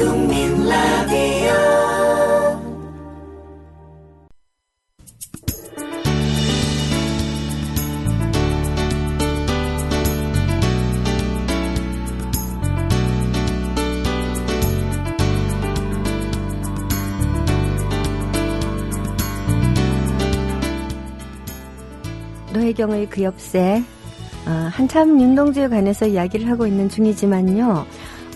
국민 라디오 노혜경의 그 옆새 한참 윤동주에 관해서 이야기를 하고 있는 중이지만요.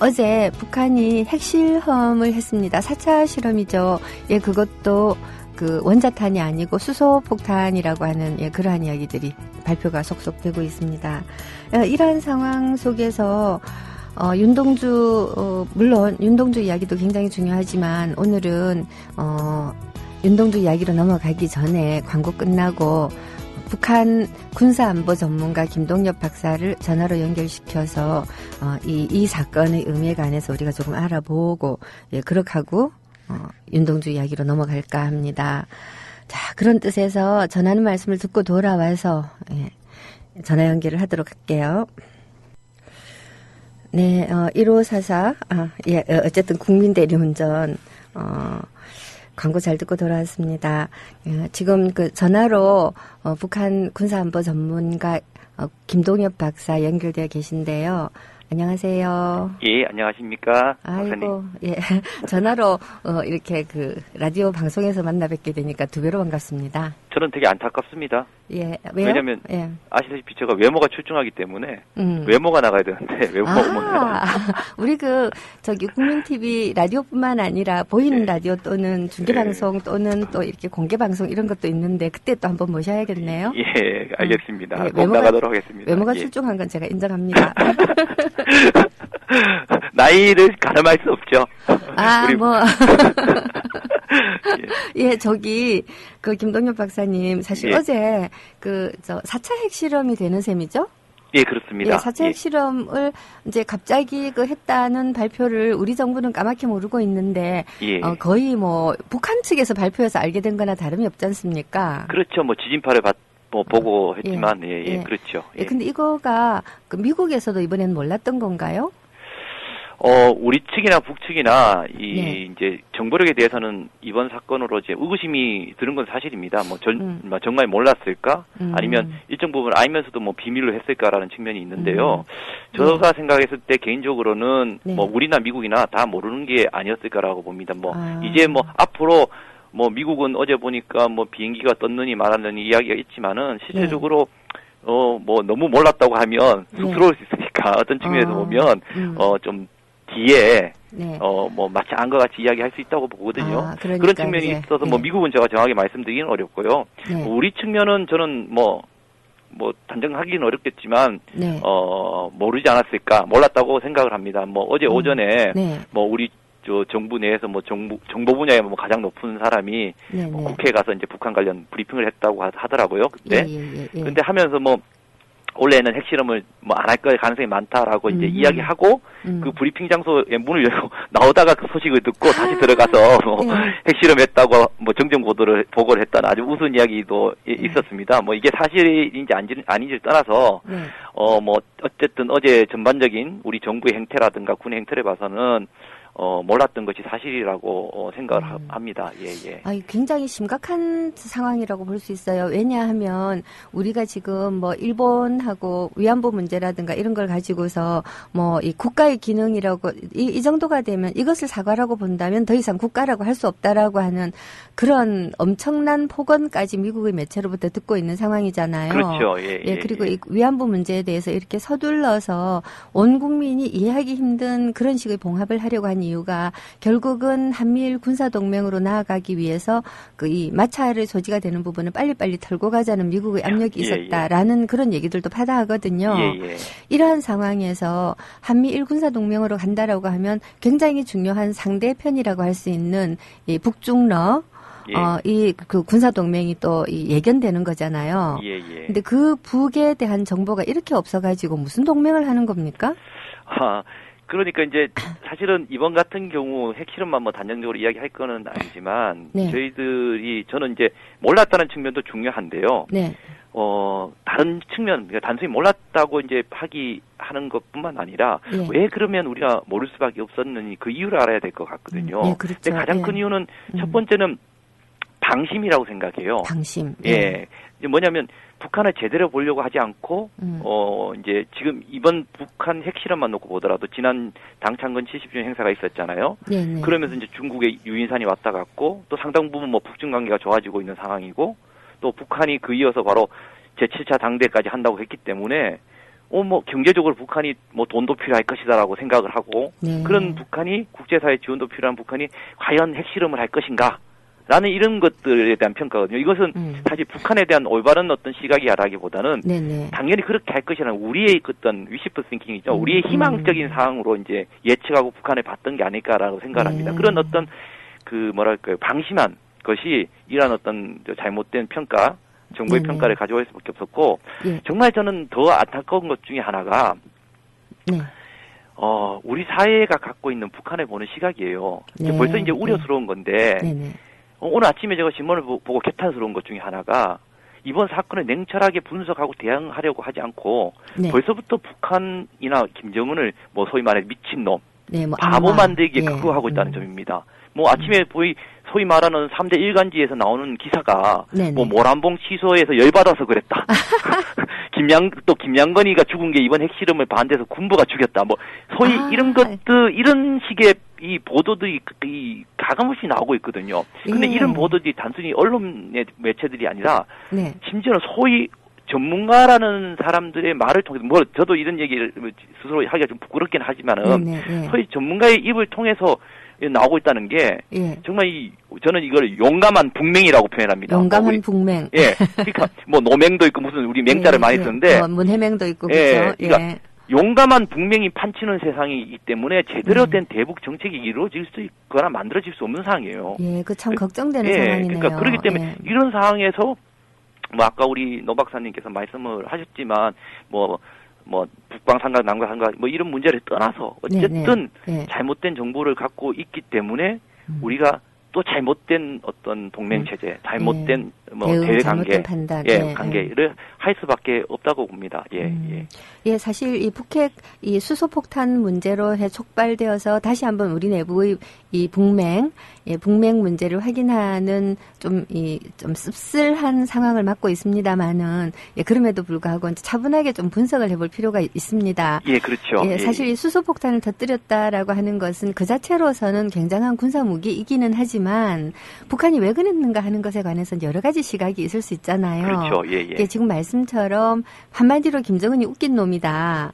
어제 북한이 핵실험을 했습니다. 4차 실험이죠. 예, 그것도 그 원자탄이 아니고 수소폭탄이라고 하는 예, 그러한 이야기들이 발표가 속속되고 있습니다. 이러한 상황 속에서 윤동주 물론 윤동주 이야기도 굉장히 중요하지만 오늘은 윤동주 이야기로 넘어가기 전에 광고 끝나고 북한 군사안보 전문가 김동엽 박사를 전화로 연결시켜서 이 사건의 의미에 관해서 우리가 조금 알아보고 예, 그렇게 하고 윤동주 이야기로 넘어갈까 합니다. 자, 그런 뜻에서 전하는 말씀을 듣고 돌아와서 예, 전화 연결을 하도록 할게요. 네, 1544 예, 어쨌든 국민대리운전 광고 잘 듣고 돌아왔습니다. 지금 그 전화로 북한 군사안보 전문가 김동엽 박사 연결되어 계신데요. 안녕하세요. 예, 안녕하십니까. 아이고, 예. 전화로 이렇게 그 라디오 방송에서 만나 뵙게 되니까 두 배로 반갑습니다. 저는 되게 안타깝습니다. 예, 왜요? 왜냐면 예. 아시다시피 제가 외모가 출중하기 때문에 외모가 나가야 되는데 외모가 못 나가요. 우리 저기 국민 TV 라디오뿐만 아니라 보이는 네. 라디오 또는 중계 방송 또는 또 이렇게 공개 방송 이런 것도 있는데 그때 또 한번 모셔야겠네요. 예, 알겠습니다. 예, 꼭 나가도록 하겠습니다. 외모가 예. 출중한 건 제가 인정합니다. 나이를 가늠할 수 없죠. 예, 저기 그 김동엽 박사님 사실 예. 어제 4차 핵실험이 되는 셈이죠? 예, 그렇습니다. 예, 4차 핵실험을 이제 갑자기 했다는 발표를 우리 정부는 까맣게 모르고 있는데 예. 거의 북한 측에서 발표해서 알게 된 거나 다름이 없지 않습니까? 그렇죠. 지진파를 보고 했지만 예. 그렇죠. 예, 근데 이거가 미국에서도 이번에는 몰랐던 건가요? 우리 측이나 북측이나 네. 이제 정보력에 대해서는 이번 사건으로 이제 의구심이 드는 건 사실입니다. 정말 몰랐을까? 아니면 일정 부분 알면서도 비밀로 했을까라는 측면이 있는데요. 제가 생각했을 때 개인적으로는 네. 우리나 미국이나 다 모르는 게 아니었을까라고 봅니다. 이제 앞으로 미국은 어제 보니까 비행기가 떴느니 말았느니 이야기가 있지만은 실질적으로 너무 몰랐다고 하면 쑥스러울 수 있으니까 어떤 측면에서 보면 좀 뒤에 네. 마치 안 것 같이 이야기할 수 있다고 보거든요. 그러니까 그런 측면이 이제, 있어서 미국은 제가 정확하게 말씀드리기는 어렵고요. 네. 우리 측면은 저는 단정하기는 어렵겠지만 네. 모르지 않았을까 몰랐다고 생각을 합니다. 어제 오전에 네. 우리 정부 내에서 정보 분야에 가장 높은 사람이 네, 네. 국회에 가서 이제 북한 관련 브리핑을 했다고 하더라고요. 그때. 예. 근데 하면서 원래는 핵실험을 안 할 가능성이 많다라고 이제 이야기하고 그 브리핑 장소에 문을 열고 나오다가 그 소식을 듣고 다시 들어가서 핵실험했다고 정정 보고를 했다는 아주 우스운 이야기도 있었습니다. 이게 사실인지 아닌지를 떠나서 어쨌든 어제 전반적인 우리 정부의 행태라든가 군의 행태를 봐서는 몰랐던 것이 사실이라고 생각을 합니다. 예. 굉장히 심각한 상황이라고 볼 수 있어요. 왜냐하면 우리가 지금 일본하고 위안부 문제라든가 이런 걸 가지고서 이 국가의 기능이라고 이 정도가 되면 이것을 사과라고 본다면 더 이상 국가라고 할 수 없다라고 하는 그런 엄청난 폭언까지 미국의 매체로부터 듣고 있는 상황이잖아요. 그렇죠. 예. 그리고 이 위안부 문제에 대해서 이렇게 서둘러서 온 국민이 이해하기 힘든 그런 식의 봉합을 하려고 한 이유가 결국은 한미일 군사동맹으로 나아가기 위해서 이 마찰의 소지가 되는 부분을 빨리빨리 털고 가자는 미국의 압력이 있었다라는 그런 얘기들도 파다하거든요. 이러한 상황에서 한미일 군사동맹으로 간다라고 하면 굉장히 중요한 상대편이라고 할 수 있는 이 북중러 그 군사동맹이 또 예견되는 거잖아요. 근데 그 북에 대한 정보가 이렇게 없어가지고 무슨 동맹을 하는 겁니까? 그러니까 이제 사실은 이번 같은 경우 핵실험만 단정적으로 이야기할 거는 아니지만 저는 이제 몰랐다는 측면도 중요한데요. 다른 측면, 그러니까 단순히 몰랐다고 이제 하는 것뿐만 아니라, 예. 왜 그러면 우리가 모를 수밖에 없었느니 그 이유를 알아야 될 것 같거든요. 예, 그렇죠. 근데 가장 큰 이유는 첫 번째는 방심이라고 생각해요. 방심. 예. 이제 뭐냐면, 북한을 제대로 보려고 하지 않고, 이제 지금 이번 북한 핵실험만 놓고 보더라도 지난 당창건 70주년 행사가 있었잖아요. 네네. 그러면서 이제 중국의 유인산이 왔다 갔고, 또 상당 부분 뭐 북중 관계가 좋아지고 있는 상황이고, 또 북한이 그 이어서 바로 제7차 당대까지 한다고 했기 때문에, 뭐 경제적으로 북한이 뭐 돈도 필요할 것이다라고 생각을 하고, 네. 그런 북한이 국제사회 지원도 필요한 북한이 과연 핵실험을 할 것인가? 라는 이런 것들에 대한 평가거든요. 이것은 사실 북한에 대한 올바른 어떤 시각이라기보다는 네네. 당연히 그렇게 할 것이라는 우리의 어떤 위시프 싱킹이죠. 우리의 희망적인 상황으로 이제 예측하고 북한을 봤던 게 아닐까라고 생각을 합니다. 네. 그런 어떤 뭐랄까요, 방심한 것이 이러한 어떤 잘못된 평가, 정부의 네네. 평가를 가져올 수밖에 없었고, 예. 정말 저는 더 안타까운 것 중에 하나가, 네. 우리 사회가 갖고 있는 북한을 보는 시각이에요. 네. 벌써 이제 우려스러운 건데, 네네. 오늘 아침에 제가 신문을 보고 개탄스러운 것 중에 하나가 이번 사건을 냉철하게 분석하고 대응하려고 하지 않고 네. 벌써부터 북한이나 김정은을 뭐 소위 말해 미친놈, 네, 뭐 바보 악마. 만들기에 예. 극구하고 있다는 점입니다. 뭐 아침에 소위 말하는 3대 일간지에서 나오는 기사가 네네. 뭐 모란봉 취소해서 열받아서 그랬다. 김양건이가 죽은 게 이번 핵실험을 반대해서 군부가 죽였다. 뭐 소위 이런 것들, 이런 식의 이 보도들이 가감없이 나오고 있거든요. 근데 예. 이런 보도들이 단순히 언론의 매체들이 아니라 네. 심지어는 소위 전문가라는 사람들의 말을 통해서, 저도 이런 얘기를 스스로 하기가 좀 부끄럽긴 하지만은, 네네. 소위 전문가의 입을 통해서 나오고 있다는 게, 예. 정말 저는 이걸 용감한 북맹이라고 표현합니다. 용감한 북맹. 예. 그러니까, 뭐, 노맹도 있고 무슨 우리 맹자를 많이 쓰는데, 문해맹도 있고, 예. 그렇죠. 그러니까 예. 용감한 북맹이 판치는 세상이기 때문에 제대로 된 대북 정책이 이루어질 수 있거나 만들어질 수 없는 상황이에요. 예, 그 참 걱정되는 상황이네요. 그러니까 그렇기 때문에 예. 이런 상황에서 뭐 아까 우리 노 박사님께서 말씀을 하셨지만 뭐 북방 삼각 남각 삼각 뭐 이런 문제를 떠나서 어쨌든 네. 잘못된 정보를 갖고 있기 때문에 우리가 또 잘못된 어떤 동맹 체제, 잘못된 뭐 대외 관계, 판단, 관계를 할 수밖에 없다고 봅니다. 예, 사실 이 북핵 이 수소폭탄 문제로 해 촉발되어서 다시 한번 우리 내부의 이 북맹 문제를 확인하는 좀 씁쓸한 상황을 맞고 있습니다만은 그럼에도 불구하고 차분하게 좀 분석을 해볼 필요가 있습니다. 예, 그렇죠. 사실 이 수소폭탄을 터뜨렸다라고 하는 것은 그 자체로서는 굉장한 군사 무기이기는 하지만 북한이 왜 그랬는가 하는 것에 관해서는 여러 가지 시각이 있을 수 있잖아요. 그렇죠. 지금 말씀처럼 한마디로 김정은이 웃긴 놈이다.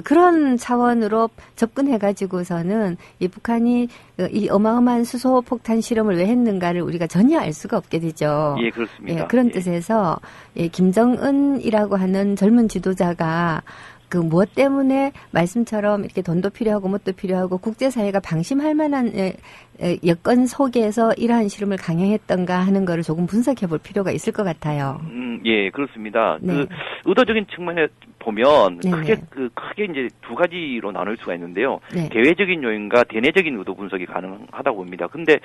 그런 차원으로 접근해가지고서는 이 북한이 이 어마어마한 수소폭탄 실험을 왜 했는가를 우리가 전혀 알 수가 없게 되죠. 예, 그렇습니다. 그런 뜻에서 김정은이라고 하는 젊은 지도자가 무엇 때문에 말씀처럼 이렇게 돈도 필요하고 뭣도 필요하고 국제사회가 방심할 만한 여건 속에서 이러한 실험을 강행했던가 하는 거를 조금 분석해 볼 필요가 있을 것 같아요. 예, 그렇습니다. 네. 의도적인 측면에 보면 네네. 크게 이제 두 가지로 나눌 수가 있는데요. 네. 대외적인 요인과 대내적인 의도 분석이 가능하다고 봅니다. 근데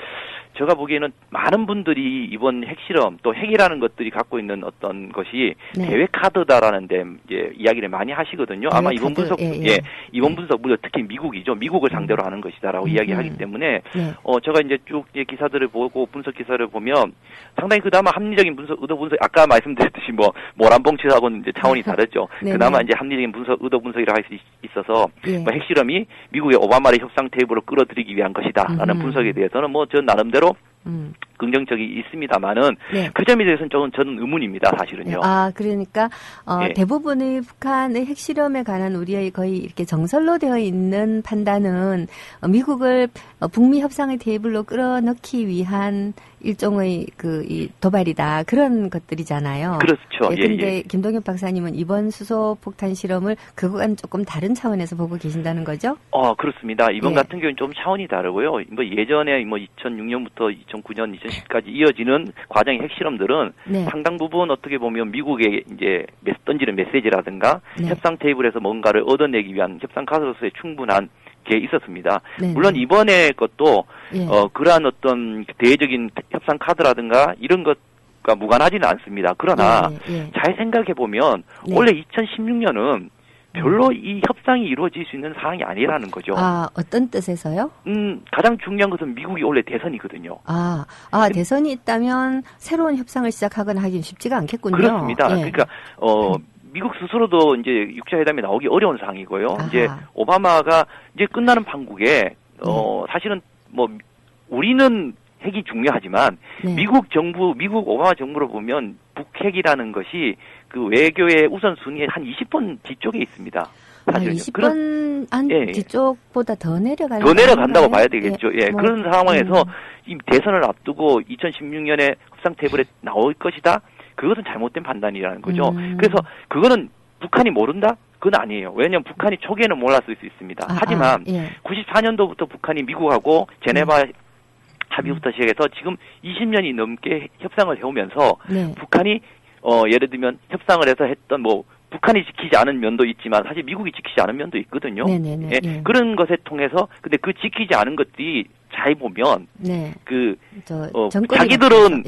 제가 보기에는 많은 분들이 이번 핵실험 또 핵이라는 것들이 갖고 있는 어떤 것이 네. 대외 카드다라는 데 이제 이야기를 많이 하시거든요. 아마 이번 분석, 이번 분석, 특히 미국이죠. 미국을 상대로 하는 것이다라고 이야기하기 때문에 제가 이제 쭉 기사들을 보고 분석 기사를 보면 상당히 그나마 합리적인 분석, 의도 분석, 아까 말씀드렸듯이 모란봉 취소하고는 이제 차원이 다르죠. 그나마 이제 합리적인 분석, 의도 분석이라 할 수 있어서 핵실험이 미국의 오바마를 협상 테이블로 끌어들이기 위한 것이다라는 분석에 대해서는 저 나름대로 긍정적이 있습니다만은 그 점에 대해서는 저는 의문입니다, 사실은요. 그러니까 대부분의 북한의 핵실험에 관한 우리의 거의 이렇게 정설로 되어 있는 판단은 미국을 북미 협상의 테이블로 끌어넣기 위한 일종의 이 도발이다, 그런 것들이잖아요. 그렇죠. 그런데 김동엽 박사님은 이번 수소폭탄 실험을 그거와는 조금 다른 차원에서 보고 계신다는 거죠? 그렇습니다. 이번 같은 경우는 좀 차원이 다르고요. 예전에 2006년부터 2009년, 2010까지 이어지는 과정의 핵실험들은 상당 부분 어떻게 보면 미국에 이제 던지는 메시지라든가 협상 테이블에서 뭔가를 얻어내기 위한 협상 카드로서의 충분한 게 있었습니다. 물론 이번에 것도 그러한 어떤 대외적인 협상 카드라든가 이런 것 미국과 무관하지는 않습니다. 그러나 잘 생각해 보면 원래 2016년은 별로 이 협상이 이루어질 수 있는 상황이 아니라는 거죠. 아, 어떤 뜻에서요? 가장 중요한 것은 미국이 원래 대선이거든요. 대선이 있다면 새로운 협상을 시작하거나 하긴 쉽지가 않겠군요. 그렇습니다. 그러니까, 미국 스스로도 이제 6차 회담이 나오기 어려운 상황이고요. 아하. 이제 오바마가 이제 끝나는 판국에, 사실은 뭐, 우리는 핵이 중요하지만, 미국 오바마 정부로 보면 북핵이라는 것이 그 외교의 우선순위에 한 20번 뒤쪽에 있습니다. 사실은. 20번 뒤쪽보다 더 내려가는 더 내려간다고 봐야 되겠죠. 뭐, 그런 상황에서 이 대선을 앞두고 2016년에 협상 테이블에 나올 것이다. 그것은 잘못된 판단이라는 거죠. 그래서 그거는 북한이 모른다? 그건 아니에요. 왜냐하면 북한이 초기에는 몰랐을 수 있습니다. 하지만 94년도부터 북한이 미국하고 제네바 합의부터 시작해서 지금 20년이 넘게 협상을 해오면서 북한이 예를 들면 협상을 해서 했던 뭐 북한이 지키지 않은 면도 있지만 사실 미국이 지키지 않은 면도 있거든요. 그런 것에 통해서 근데 그 지키지 않은 것들이 잘 보면 자기들은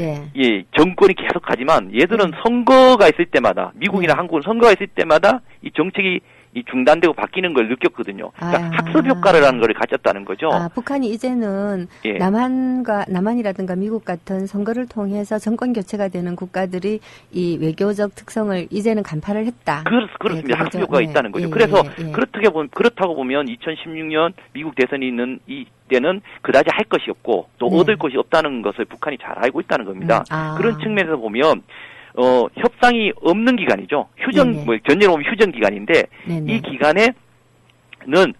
정권이 계속하지만 얘들은 선거가 있을 때마다 미국이나 한국은 선거가 있을 때마다 이 정책이 이 중단되고 바뀌는 걸 느꼈거든요. 그러니까 학습 효과라는 걸 가졌다는 거죠. 북한이 이제는 남한이라든가 미국 같은 선거를 통해서 정권 교체가 되는 국가들이 이 외교적 특성을 이제는 간파를 했다. 그렇습니다. 학습 효과가 있다는 거죠. 그래서 그렇다고 보면 2016년 미국 대선이 있는 이 때는 그다지 할 것이 없고 또 얻을 것이 없다는 것을 북한이 잘 알고 있다는 겁니다. 그런 측면에서 보면 협상이 없는 기간이죠. 전제로 보면 휴전 기간인데, 이 기간에는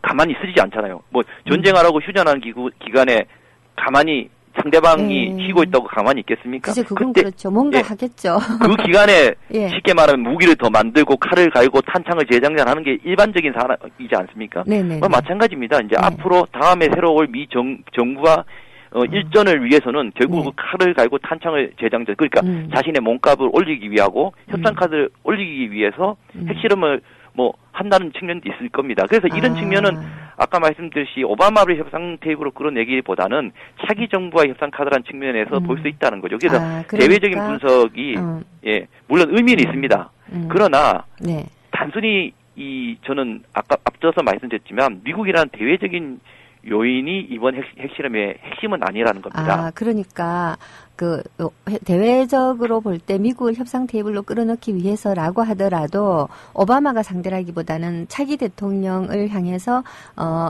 가만히 쓰지 않잖아요. 뭐, 전쟁하라고 휴전하는 기간에 가만히 상대방이 쉬고 있다고 가만히 있겠습니까? 그건 그렇죠. 뭔가 하겠죠. 그 기간에 쉽게 말하면 무기를 더 만들고 칼을 갈고 탄창을 재장전하는 게 일반적인 사람이지 않습니까? 마찬가지입니다. 이제 앞으로 다음에 새로 올 미 정부와 일전을 위해서는 결국 칼을 갈고 탄창을 재장전, 그러니까 자신의 몸값을 올리기 위하고 협상 카드를 올리기 위해서 핵실험을 뭐 한다는 측면도 있을 겁니다. 그래서 이런 측면은 아까 말씀드렸듯이 오바마를 협상 테이블로 끌어내기보다는 차기 정부와의 협상 카드라는 측면에서 볼 수 있다는 거죠. 그래서 대외적인 분석이 물론 의미는 있습니다. 그러나 단순히 저는 아까 앞서서 말씀드렸지만 미국이라는 대외적인 요인이 이번 핵실험의 핵심은 아니라는 겁니다. 그러니까 대외적으로 볼 때 미국을 협상 테이블로 끌어넣기 위해서라고 하더라도 오바마가 상대라기보다는 차기 대통령을 향해서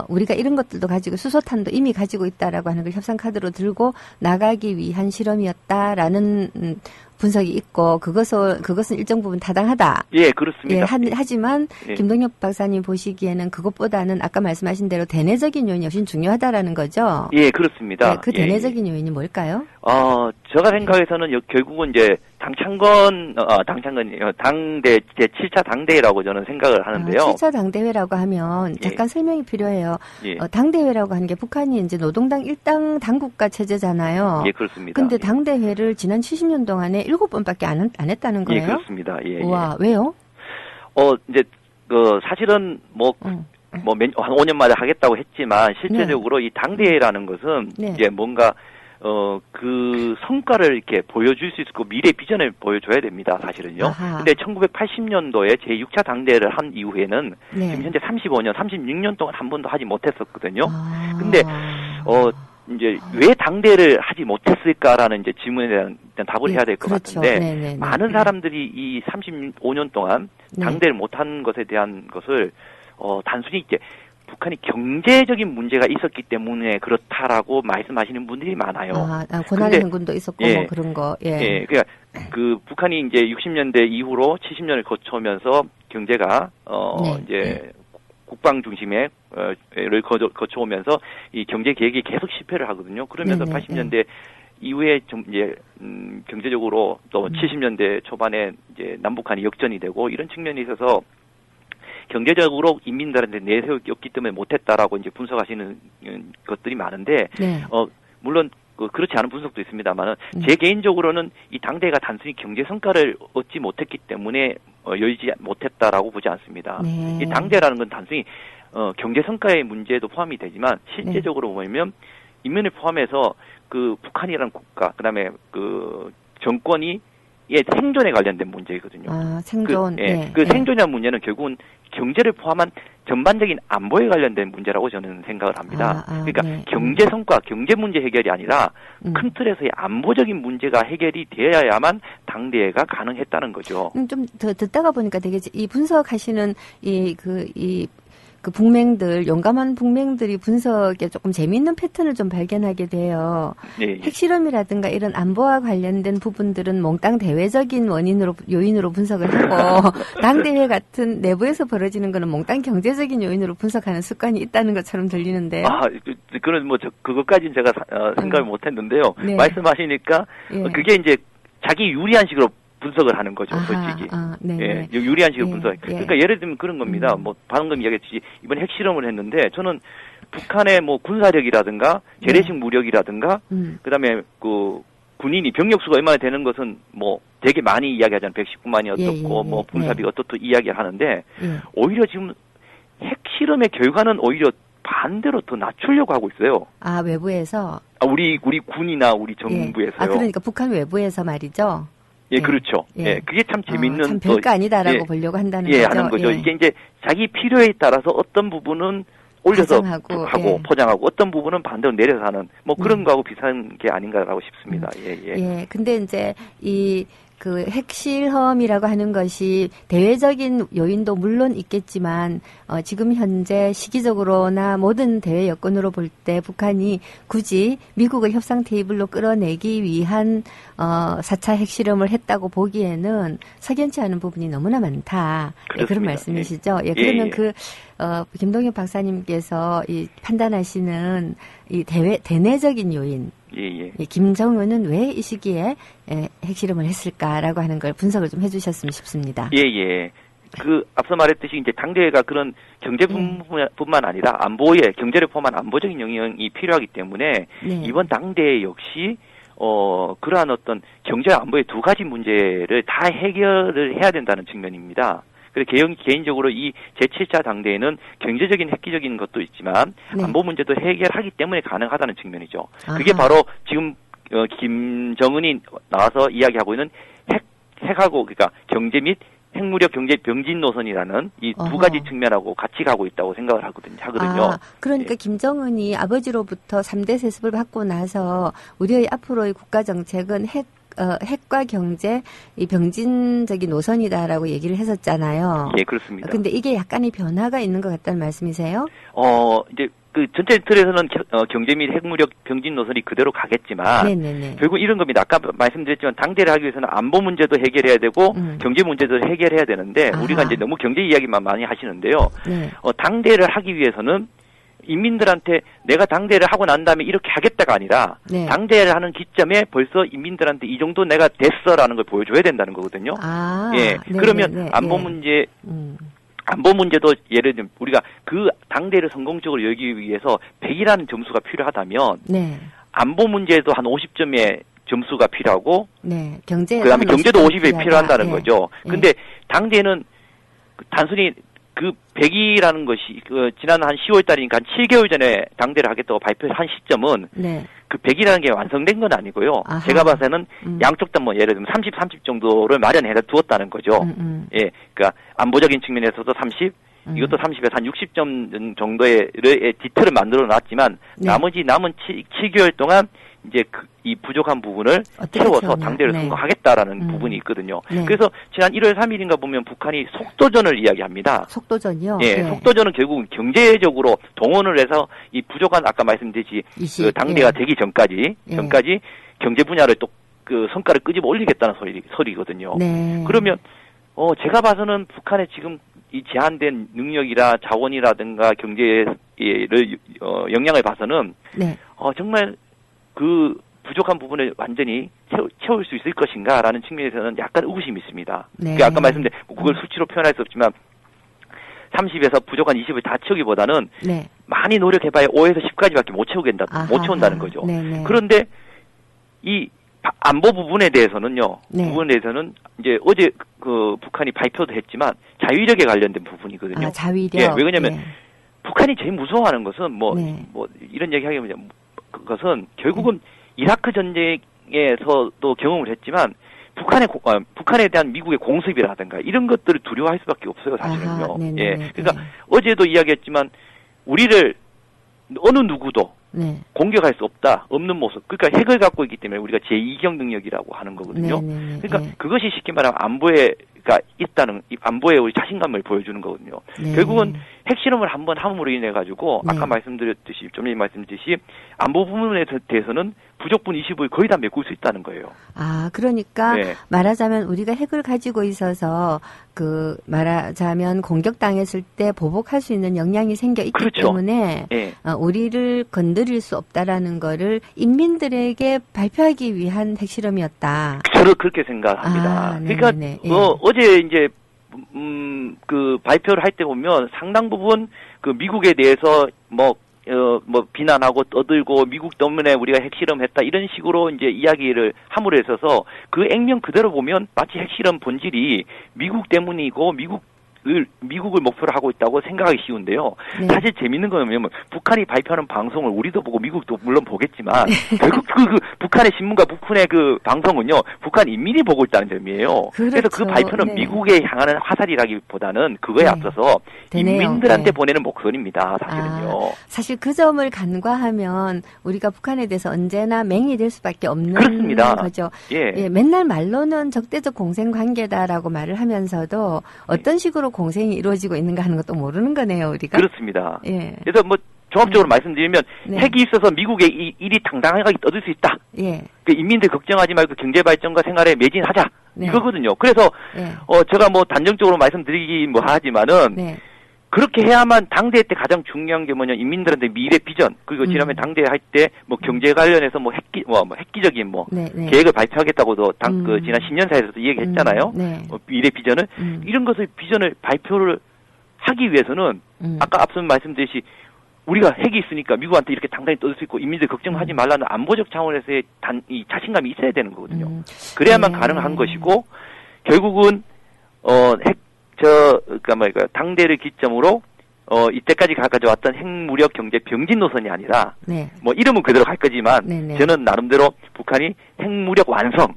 우리가 이런 것들도 가지고 수소탄도 이미 가지고 있다라고 하는 걸 협상 카드로 들고 나가기 위한 실험이었다라는 분석이 있고 그것은 일정 부분 타당하다. 그렇습니다. 하지만 김동엽 박사님 보시기에는 그것보다는 아까 말씀하신 대로 대내적인 요인이 훨씬 중요하다라는 거죠. 그렇습니다. 그 대내적인 요인이 뭘까요? 제가 생각해서는 결국은 이제 당대 제7차 당대회라고 저는 생각을 하는데요. 7차 당대회라고 하면 잠깐 설명이 필요해요. 당대회라고 하는 게 북한이 이제 노동당 일당 당국가 체제잖아요. 그렇습니다. 근데 당대회를 지난 70년 동안에 7번밖에 안 했다는 거예요? 그렇습니다. 와, 왜요? 이제 사실은 한 5년마다 하겠다고 했지만 실제적으로 이 당대회라는 것은 이제 뭔가 그 성과를 이렇게 보여줄 수 있고 미래 비전을 보여줘야 됩니다, 사실은요. 근데 1980년도에 제6차 당대회를 한 이후에는 지금 현재 36년 동안 한 번도 하지 못했었거든요. 근데, 이제 왜 당대회를 하지 못했을까라는 이제 질문에 대한 답을 해야 될 것 같은데, 많은 사람들이 이 35년 동안 당대회를 못한 것에 대한 것을, 단순히 이제 북한이 경제적인 문제가 있었기 때문에 그렇다라고 말씀하시는 분들이 많아요. 고난의 행군도 있었고 뭐 그런 거. 그러니까 그 북한이 이제 60년대 이후로 70년을 거쳐오면서 경제가 이제 국방 중심의 를 거쳐오면서 이 경제 계획이 계속 실패를 하거든요. 그러면서 80년대 이후에 좀 이제 경제적으로 또 70년대 초반에 이제 남북한이 역전이 되고 이런 측면이 있어서 경제적으로 인민들한테 내세웠기 때문에 못했다라고 이제 분석하시는 것들이 많은데, 물론 그렇지 않은 분석도 있습니다만은 제 개인적으로는 이 당대가 단순히 경제 성과를 얻지 못했기 때문에 열지 못했다라고 보지 않습니다. 이 당대라는 건 단순히 경제 성과의 문제도 포함이 되지만 실제적으로 보면 인민을 포함해서 그 북한이라는 국가, 그다음에 그 정권이 생존에 관련된 문제이거든요. 아, 생존. 그 생존이라는 문제는 결국은 경제를 포함한 전반적인 안보에 관련된 문제라고 저는 생각을 합니다. 그러니까 경제 성과, 경제 문제 해결이 아니라 큰 틀에서의 안보적인 문제가 해결이 되어야만 당대회가 가능했다는 거죠. 좀 더 듣다가 보니까 되게 이 분석하시는 그 북맹들, 용감한 북맹들이 분석에 조금 재미있는 패턴을 좀 발견하게 돼요. 핵실험이라든가 이런 안보와 관련된 부분들은 몽땅 대외적인 요인으로 분석을 하고 당대회 같은 내부에서 벌어지는 거는 몽땅 경제적인 요인으로 분석하는 습관이 있다는 것처럼 들리는데요. 그런 그것까지는 제가 생각을 못 했는데요. 말씀하시니까 그게 이제 자기 유리한 식으로 분석을 하는 거죠, 솔직히. 유리한 식으로 분석. 그러니까 예를 들면 그런 겁니다. 뭐 방금 이야기했듯이 이번 핵실험을 했는데 저는 북한의 뭐 군사력이라든가 재래식 무력이라든가 그다음에 그 군인이 병력 수가 얼마나 되는 것은 뭐 되게 많이 이야기하잖아요. 119만이 어떻고 뭐 군사비가 어떻고 이야기를 하는데 오히려 지금 핵실험의 결과는 오히려 반대로 더 낮추려고 하고 있어요. 아, 외부에서? 우리 군이나 우리 정부에서요. 그러니까 북한 외부에서 말이죠. 그렇죠. 그게 참 재밌는. 참 별거 아니다라고 보려고 한다는 거죠. 하는 거죠. 이게 이제 자기 필요에 따라서 어떤 부분은 올려서 하고 포장하고 어떤 부분은 반대로 내려서 하는 뭐 그런 거하고 비슷한 게 아닌가라고 싶습니다. 근데 이제 그 핵실험이라고 하는 것이 대외적인 요인도 물론 있겠지만 지금 현재 시기적으로나 모든 대외 여건으로 볼 때 북한이 굳이 미국을 협상 테이블로 끌어내기 위한 4차 핵실험을 했다고 보기에는 석연치 않은 부분이 너무나 많다. 그런 말씀이시죠. 그러면 김동엽 박사님께서 판단하시는 이 대내적인 요인, 김정은은 왜 이 시기에 핵실험을 했을까라고 하는 걸 분석을 좀 해주셨으면 싶습니다. 앞서 말했듯이 이제 당대회가 그런 경제뿐만 아니라 안보에 경제를 포함한 안보적인 영향이 필요하기 때문에 이번 당대회 역시 그러한 어떤 경제 안보의 두 가지 문제를 다 해결을 해야 된다는 측면입니다. 그래서 개인적으로 이 제7차 당대회는 경제적인 획기적인 것도 있지만 안보 문제도 해결하기 때문에 가능하다는 측면이죠. 그게 바로 지금 김정은이 나와서 이야기하고 있는 핵하고 그러니까 경제 및 핵무력 경제 병진 노선이라는 이 두 가지 측면하고 같이 가고 있다고 생각을 하거든요. 그러니까 김정은이 아버지로부터 3대 세습을 받고 나서 우리의 앞으로의 국가 정책은 핵과 경제, 이 병진적인 노선이다라고 얘기를 했었잖아요. 그렇습니다. 근데 이게 약간의 변화가 있는 것 같다는 말씀이세요? 이제 그 전체 틀에서는 경제 및 핵무력 병진 노선이 그대로 가겠지만 결국 이런 겁니다. 아까 말씀드렸지만 당대를 하기 위해서는 안보 문제도 해결해야 되고 경제 문제도 해결해야 되는데 우리가 이제 너무 경제 이야기만 많이 하시는데요. 당대를 하기 위해서는 인민들한테 내가 당대를 하고 난 다음에 이렇게 하겠다가 아니라 당대를 하는 기점에 벌써 인민들한테 이 정도 내가 됐어라는 걸 보여줘야 된다는 거거든요. 그러면 안보 문제 안보 문제도 예를 들면 우리가 그 당대를 성공적으로 열기 위해서 100이라는 점수가 필요하다면 안보 문제도 한 50점의 점수가 필요하고 그다음에 경제도 50이 필요한다는 거죠. 근데 당대는 단순히 그 100이라는 것이 지난 한 10월 달이니까 한 7개월 전에 당대를 하겠다고 발표를 한 시점은 그 100이라는 게 완성된 건 아니고요. 제가 봐서는 양쪽 다 뭐 예를 들면 30 정도를 마련해 두었다는 거죠. 그러니까 안보적인 측면에서도 30, 이것도 30에서 한 60점 정도의 디테일을 만들어 놨지만 나머지 남은 7개월 동안 이제 이 부족한 부분을 채워서 당대를 성공하겠다라는 부분이 있거든요. 그래서 지난 1월 3일인가 보면 북한이 속도전을 이야기합니다. 속도전이요? 속도전은 결국은 경제적으로 동원을 해서 이 부족한 아까 말씀드렸지 그 당대가 되기 전까지 경제 분야를 또 그 성과를 끄집어 올리겠다는 소리거든요. 그러면 제가 봐서는 북한의 지금 이 제한된 능력이라 자원이라든가 경제를 영향을 봐서는 정말 그 부족한 부분을 완전히 채울 수 있을 것인가라는 측면에서는 약간 의구심이 있습니다. 아까 말씀드린 그걸 수치로 표현할 수 없지만 30에서 부족한 20을 다 채우기보다는 많이 노력해봐야 5에서 10까지밖에 못 채운다는 거죠. 그런데 이 안보 부분에 대해서는요. 이제 어제 그 북한이 발표도 했지만 자위력에 관련된 부분이거든요. 자위력. 왜냐면 북한이 제일 무서워하는 것은 뭐 이런 얘기하면 그것은 결국은 이라크 전쟁에서도 경험을 했지만 북한에 대한 미국의 공습이라든가 이런 것들을 두려워할 수밖에 없어요, 사실은요. 예. 그러니까 어제도 이야기했지만 우리를 어느 누구도 네. 공격할 수 없는 모습. 그러니까 핵을 갖고 있기 때문에 우리가 제2경 능력이라고 하는 거거든요. 네네네. 그러니까 그것이 쉽게 말하면 안보가 있다는, 안보에 우리 자신감을 보여주는 거거든요. 네. 결국은 핵실험을 한번 함으로 인해 가지고 네. 아까 말씀드렸듯이 좀 전에 말씀드렸듯이 안보 부분에 대해서는 부족분 20을 거의 다 메꿀 수 있다는 거예요. 아, 그러니까 네. 말하자면 우리가 핵을 가지고 있어서 말하자면 공격당했을 때 보복할 수 있는 역량이 생겨 있기 그렇죠. 때문에 네. 우리를 건드릴 수 없다라는 거를 인민들에게 발표하기 위한 핵실험이었다. 저는 그렇게 생각합니다. 그러니까 어제 이제 발표를 할 때 보면 상당 부분 미국에 대해서 비난하고 떠들고 미국 때문에 우리가 핵실험했다 이런 식으로 이제 이야기를 함으로 있어서 그 액면 그대로 보면 마치 핵실험 본질이 미국 때문이고 미국을 목표로 하고 있다고 생각하기 쉬운데요. 네. 사실 재밌는 건 뭐냐면 북한이 발표하는 방송을 우리도 보고 미국도 물론 보겠지만 결국 북한의 신문과 북한의 방송은요. 북한 인민이 보고 있다는 점이에요. 그렇죠. 그래서 그 발표는 네. 미국에 향하는 화살이라기보다는 그거에 네. 앞서서 되네요. 인민들한테 네. 보내는 목소리입니다. 사실은요. 사실 그 점을 간과하면 우리가 북한에 대해서 언제나 맹이 될 수밖에 없는 그렇습니다. 거죠. 예, 맨날 말로는 적대적 공생관계다라고 말을 하면서도 어떤 식으로 공생이 이루어지고 있는가 하는 것도 모르는 거네요, 우리가. 그렇습니다. 예. 그래서 종합적으로 말씀드리면 네. 핵이 있어서 미국의 일이 당당하게 얻을 수 있다. 예. 인민들 걱정하지 말고 경제 발전과 생활에 매진하자. 네. 이거거든요. 그래서 네. 제가 단정적으로 말씀드리기 하지만은 네. 그렇게 해야만 당대회 때 가장 중요한 게 인민들한테 미래 비전 그리고 지난번에 당대회 할 때 경제 관련해서 획기적인 네, 네. 계획을 발표하겠다고도 지난 10년사에서도 얘기했잖아요. 네. 미래 비전을 이런 비전을 발표를 하기 위해서는 아까 앞서 말씀드렸듯이 우리가 핵이 있으니까 미국한테 이렇게 당당히 떠들 수 있고 인민들 걱정하지 말라는 안보적 차원에서의 이 자신감이 있어야 되는 거거든요. 그래야만 네. 가능한 것이고 결국은 당대를 기점으로 이때까지 가져왔던 핵무력 경제 병진 노선이 아니라 네. 이름은 그대로 갈 거지만 네네. 저는 나름대로 북한이 핵무력 완성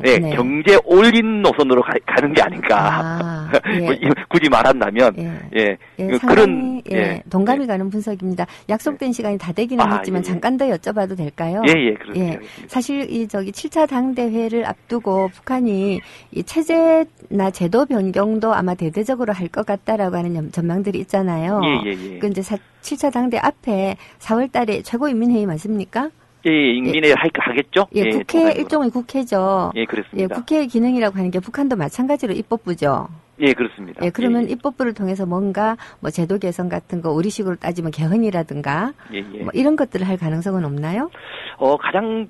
네, 네. 경제 올인 노선으로 가는 게 아닌가. 예. 굳이 말한다면, 그런, 동감이 가는 분석입니다. 약속된 시간이 다 되기는 했지만 잠깐 더 여쭤봐도 될까요? 그렇습니다. 사실 7차 당대회를 앞두고 북한이 이 체제나 제도 변경도 아마 대대적으로 할 것 같다라고 하는 전망들이 있잖아요. 그 이제 7차 당대 앞에 4월 달에 최고인민회의 맞습니까? 인민회의 하겠죠? 국회, 일종의 국회죠. 그렇습니다. 국회의 기능이라고 하는 게 북한도 마찬가지로 입법부죠. 그렇습니다. 그러면 입법부를 통해서 뭔가 제도 개선 같은 거 우리식으로 따지면 개헌이라든가 이런 것들을 할 가능성은 없나요? 가장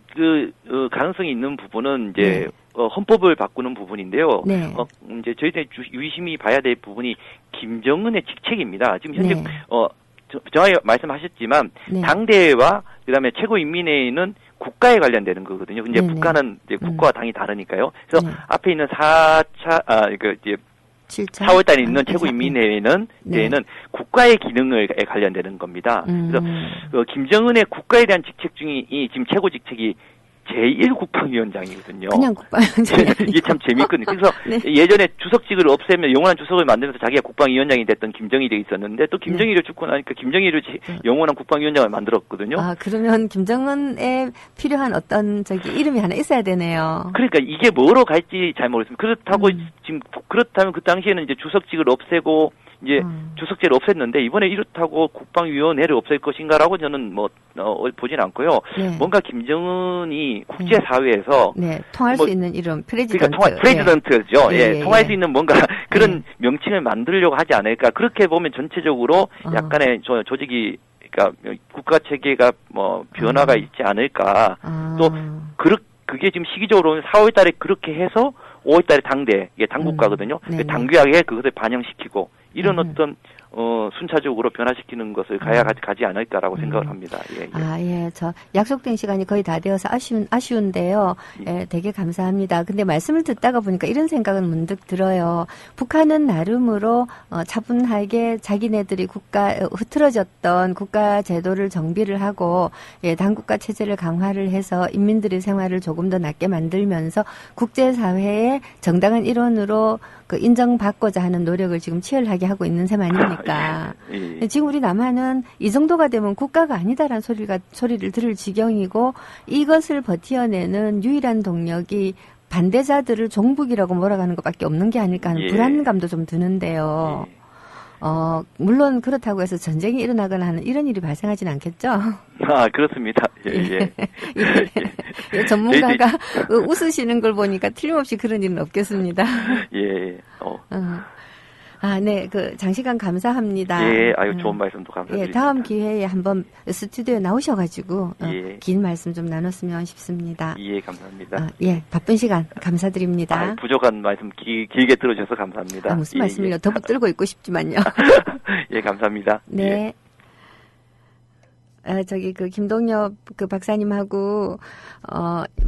가능성이 있는 부분은 이제 헌법을 바꾸는 부분인데요. 네. 이제 저희들이 유심히 봐야 될 부분이 김정은의 직책입니다. 지금 현재 정확히 말씀하셨지만 네. 당대회와 그다음에 최고인민회의는 국가에 관련되는 거거든요. 근데 북한은 이제 국가와 당이 다르니까요. 그래서 앞에 있는 4월 달에 있는 최고인민회의는 대회는 국가의 기능에 관련되는 겁니다. 그래서 김정은의 국가에 대한 직책 중에 지금 최고 직책이 제1국방위원장이거든요. 그냥 국방위원장이 이게 참 재밌거든요. 그래서 네. 예전에 주석직을 없애면 영원한 주석을 만들면서 자기가 국방위원장이 됐던 김정일이 있었는데 또 김정일을 죽고 나니까 김정일을 영원한 국방위원장을 만들었거든요. 그러면 김정은에 필요한 어떤 이름이 하나 있어야 되네요. 그러니까 이게 뭐로 갈지 잘 모르겠습니다. 그렇다면 그 당시에는 이제 주석직을 없애고 이제 주석제를 없앴는데 이번에 이렇다고 국방위원회를 없앨 것인가라고 저는 보진 않고요. 네. 뭔가 김정은이 국제사회에서 통할 수 있는 이름 프레지던트. 그러니까 프레지던트죠. 통할 수 있는 뭔가 그런 명칭을 만들려고 하지 않을까. 그렇게 보면 전체적으로 약간의 조직이 그러니까 국가 체계가 변화가 있지 않을까. 또 그게 지금 시기적으로 4월달에 그렇게 해서 5월달에 당대 이게 당국가거든요. 당귀하게 그것을 반영시키고 이런 어떤 순차적으로 변화시키는 것을 가지 않을까라고 생각을 합니다. 예. 예. 저 약속된 시간이 거의 다 되어서 아쉬운데요. 예, 되게 감사합니다. 근데 말씀을 듣다가 보니까 이런 생각은 문득 들어요. 북한은 나름으로 차분하게 자기네들이 흐트러졌던 국가 제도를 정비를 하고 당국가 체제를 강화를 해서 인민들의 생활을 조금 더 낫게 만들면서 국제사회의 정당한 일원으로 인정받고자 하는 노력을 지금 치열하게 하고 있는 셈 아닙니까? 지금 우리 남한은 이 정도가 되면 국가가 아니다라는 소리를 들을 지경이고 이것을 버티어내는 유일한 동력이 반대자들을 종북이라고 몰아가는 것밖에 없는 게 아닐까 하는 불안감도 좀 드는데요. 물론 그렇다고 해서 전쟁이 일어나거나 하는 이런 일이 발생하진 않겠죠? 그렇습니다. 전문가가 웃으시는 걸 보니까 틀림없이 그런 일은 없겠습니다. 네, 장시간 감사합니다. 좋은 말씀도 감사드립니다. 다음 기회에 한번 스튜디오에 나오셔가지고, 긴 말씀 좀 나눴으면 싶습니다. 감사합니다. 바쁜 시간 감사드립니다. 부족한 말씀 길게 들어주셔서 감사합니다. 무슨 말씀을요? 더 붙들고 있고 싶지만요. 감사합니다. 네. 김동엽 박사님하고,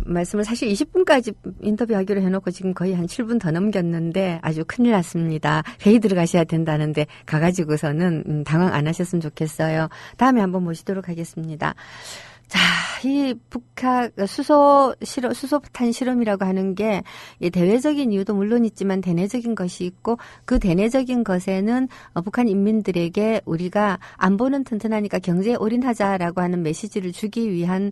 말씀을 사실 20분까지 인터뷰하기로 해놓고 지금 거의 한 7분 더 넘겼는데 아주 큰일 났습니다. 회의 들어가셔야 된다는데 가가지고서는 당황 안 하셨으면 좋겠어요. 다음에 한번 모시도록 하겠습니다. 자, 이 북한 수소탄 실험이라고 하는 게 대외적인 이유도 물론 있지만 대내적인 것이 있고 그 대내적인 것에는 북한 인민들에게 우리가 안보는 튼튼하니까 경제에 올인하자라고 하는 메시지를 주기 위한